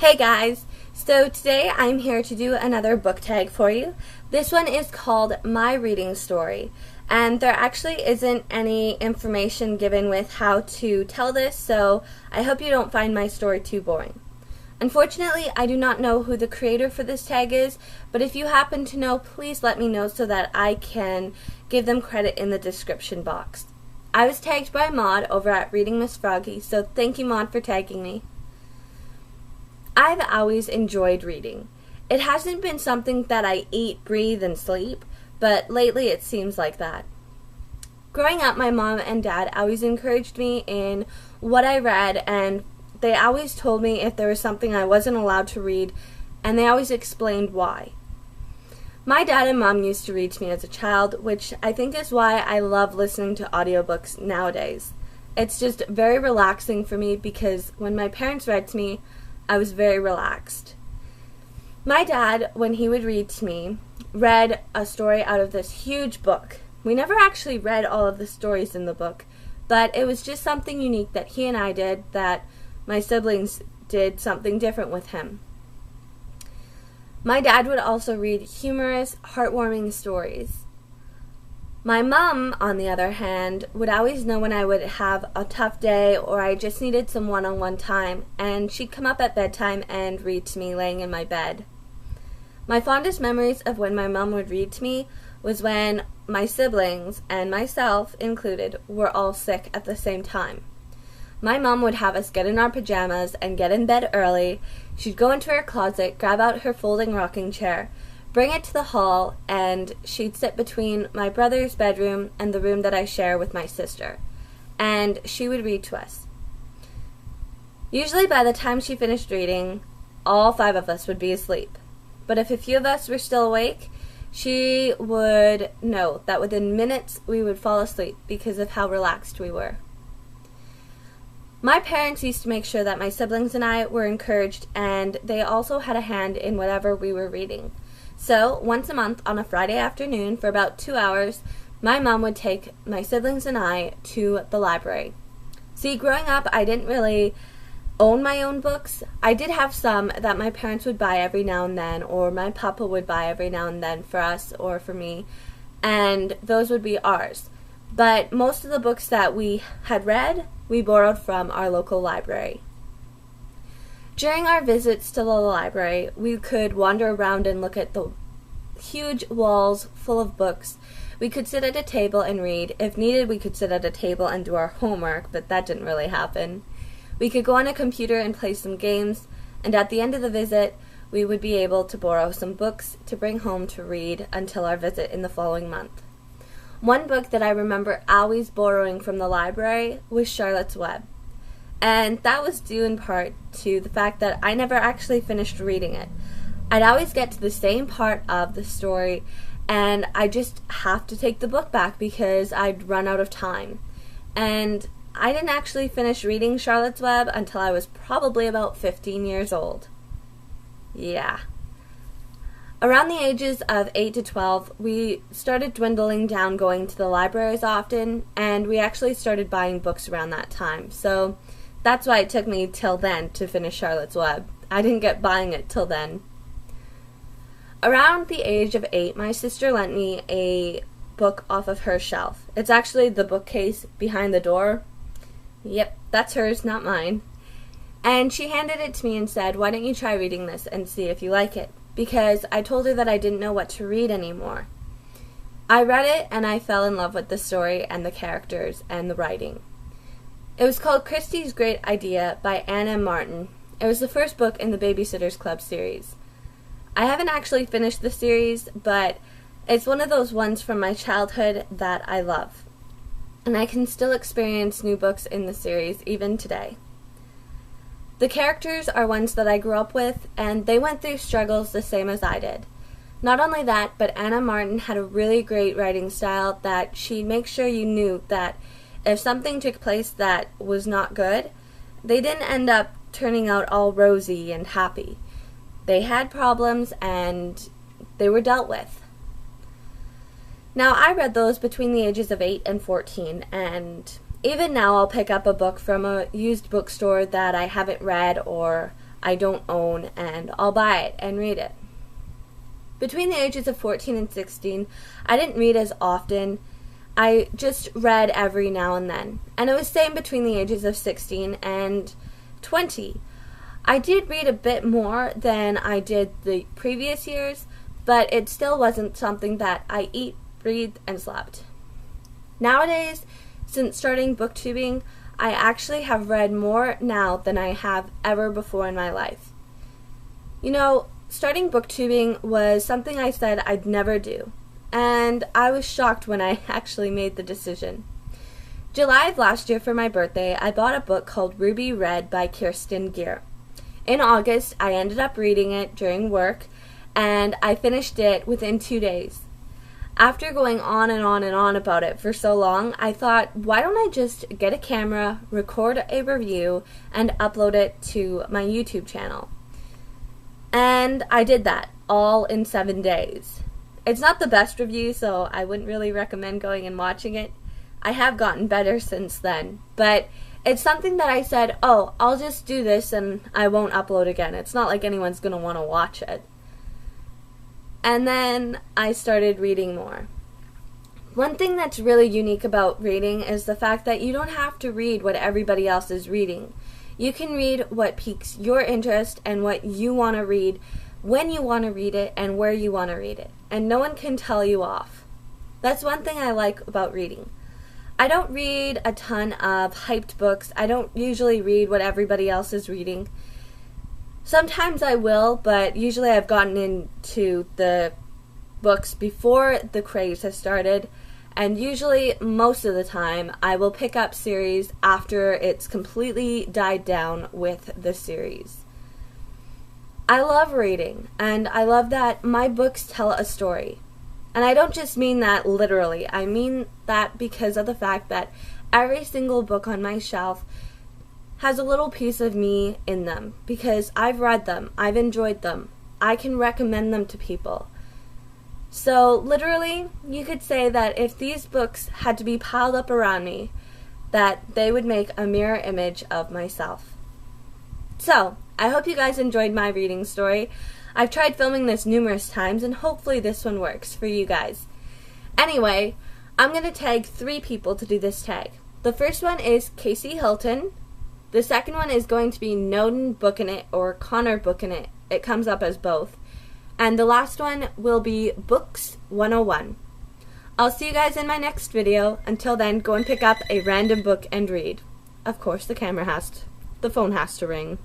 Hey guys, so today I'm here to do another book tag for you. This one is called My Reading Story, and there actually isn't any information given with how to tell this, so I hope you don't find my story too boring. Unfortunately, I do not know who the creator for this tag is, but if you happen to know, please let me know so that I can give them credit in the description box. I was tagged by Maud over at Reading Miss Froggy, so thank you, Maud, for tagging me. I've always enjoyed reading. It hasn't been something that I eat, breathe, and sleep, but lately it seems like that. Growing up, my mom and dad always encouraged me in what I read, and they always told me if there was something I wasn't allowed to read, and they always explained why. My dad and mom used to read to me as a child, which I think is why I love listening to audiobooks nowadays. It's just very relaxing for me because when my parents read to me, I was very relaxed. My dad, when he would read to me, read a story out of this huge book. We never actually read all of the stories in the book, but it was just something unique that he and I did that my siblings did something different with him. My dad would also read humorous, heartwarming stories. My mom, on the other hand, would always know when I would have a tough day or I just needed some one-on-one time, and she'd come up at bedtime and read to me laying in my bed. My fondest memories of when my mom would read to me was when my siblings, and myself included, were all sick at the same time. My mom would have us get in our pajamas and get in bed early. She'd go into her closet, grab out her folding rocking chair, bring it to the hall, and she'd sit between my brother's bedroom and the room that I share with my sister, and she would read to us. Usually by the time she finished reading, all 5 of us would be asleep, but if a few of us were still awake, she would know that within minutes we would fall asleep because of how relaxed we were. My parents used to make sure that my siblings and I were encouraged, and they also had a hand in whatever we were reading. So, once a month on a Friday afternoon for about 2 hours, my mom would take my siblings and I to the library. See, growing up, I didn't really own my own books. I did have some that my parents would buy every now and then, or my papa would buy every now and then for us or for me, and those would be ours. But most of the books that we had read, we borrowed from our local library. During our visits to the library, we could wander around and look at the huge walls full of books. We could sit at a table and read. If needed, we could sit at a table and do our homework, but that didn't really happen. We could go on a computer and play some games, and at the end of the visit, we would be able to borrow some books to bring home to read until our visit in the following month. One book that I remember always borrowing from the library was Charlotte's Web. And that was due in part to the fact that I never actually finished reading it. I'd always get to the same part of the story, and I just have to take the book back because I'd run out of time. And I didn't actually finish reading Charlotte's Web until I was probably about 15 years old. Yeah. Around the ages of 8 to 12, we started dwindling down going to the libraries often, and we actually started buying books around that time. So that's why it took me till then to finish Charlotte's Web. I didn't get buying it till then. Around the age of 8, my sister lent me a book off of her shelf. It's actually the bookcase behind the door. Yep, that's hers, not mine. And she handed it to me and said, "Why don't you try reading this and see if you like it?" Because I told her that I didn't know what to read anymore. I read it and I fell in love with the story and the characters and the writing. It was called Christie's Great Idea by Anna Martin. It was the first book in the Babysitter's Club series. I haven't actually finished the series, but it's one of those ones from my childhood that I love. And I can still experience new books in the series even today. The characters are ones that I grew up with, and they went through struggles the same as I did. Not only that, but Anna Martin had a really great writing style that she'd make sure you knew that if something took place that was not good, they didn't end up turning out all rosy and happy. They had problems and they were dealt with. Now, I read those between the ages of 8 and 14, and even now I'll pick up a book from a used bookstore that I haven't read or I don't own, and I'll buy it and read it. Between the ages of 14 and 16, I didn't read as often. I just read every now and then. And it was same between the ages of 16 and 20. I did read a bit more than I did the previous years, but it still wasn't something that I eat, breathed, and slept. Nowadays, since starting booktubing, I actually have read more now than I have ever before in my life. You know, starting booktubing was something I said I'd never do, and I was shocked when I actually made the decision. July of last year for my birthday, I bought a book called Ruby Red by Kirsten Gier. In August, I ended up reading it during work, and I finished it within 2 days. After going on and on and on about it for so long, I thought, why don't I just get a camera, record a review, and upload it to my YouTube channel? And I did that, all in 7 days. It's not the best review, so I wouldn't really recommend going and watching it. I have gotten better since then, but it's something that I said, oh, I'll just do this and I won't upload again. It's not like anyone's going to want to watch it. And then I started reading more. One thing that's really unique about reading is the fact that you don't have to read what everybody else is reading. You can read what piques your interest and what you want to read, when you want to read it, and where you want to read it. And no one can tell you off. That's one thing I like about reading. I don't read a ton of hyped books. I don't usually read what everybody else is reading. Sometimes I will, but usually I've gotten into the books before the craze has started, and usually, most of the time, I will pick up series after it's completely died down with the series. I love reading, and I love that my books tell a story. And I don't just mean that literally. I mean that because of the fact that every single book on my shelf has a little piece of me in them, because I've read them, I've enjoyed them, I can recommend them to people. So literally, you could say that if these books had to be piled up around me, that they would make a mirror image of myself. So, I hope you guys enjoyed my reading story. I've tried filming this numerous times, and hopefully this one works for you guys. Anyway, I'm going to tag 3 people to do this tag. The first one is K.C.Hilton. The second one is going to be NodinBookinIt or ConnorBookinIt. It comes up as both. And the last one will be Books 101. I'll see you guys in my next video. Until then, go and pick up a random book and read. Of course, the phone has to ring.